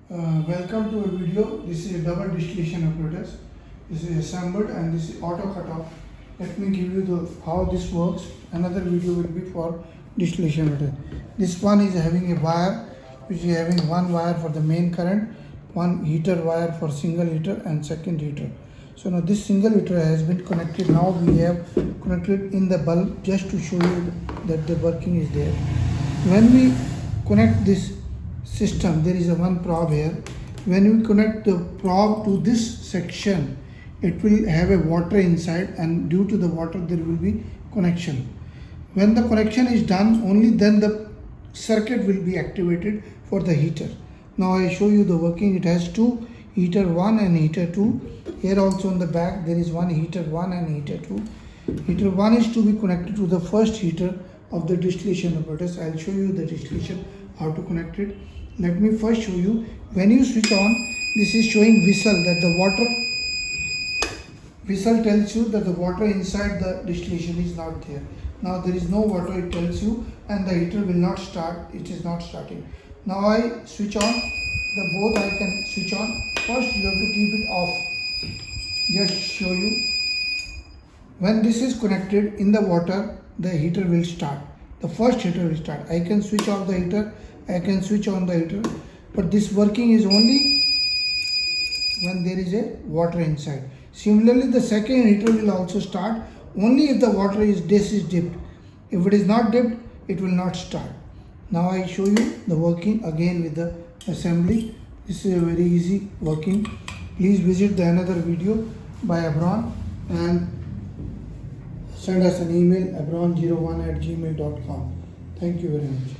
Welcome to a video. This is a double distillation apparatus. This is assembled and this is auto cut off. Let me give you how this works. Another video will be for distillation apparatus. This one is having a wire, which is having one wire for the main current, one heater wire for single heater and second heater. So now this single heater has been connected. Now we have connected in the bulb just to show you that the working is there. When we connect this system, there is a one probe here. When we connect the probe to this section, it will have a water inside, and due to the water there will be connection. When the connection is done, only then the circuit will be activated for the heater. Now I show you the working. It has two, heater 1 and heater 2. Here also on the back there is one heater 1 and heater 2. Heater 1 is to be connected to the first heater of the distillation apparatus. I'll show you the distillation, how to connect it. Let me first show you. When you switch on, this is showing whistle, that the water whistle tells you that the water inside the distillation is not there. Now there is no water, it tells you, and the heater will not start. It is not starting. Now I switch on. The both I can switch on. First you have to keep it off. Just show you. When this is connected in the water, the heater will start. The first heater will start. I can switch off the heater, I can switch on the heater, but this working is only when there is a water inside. Similarly, the second heater will also start only if the water is dipped. If it is not dipped, it will not start. Now I show you the working again with the assembly. This is a very easy working. Please visit the another video by Abron and send us an email abron01@gmail.com. Thank you very much.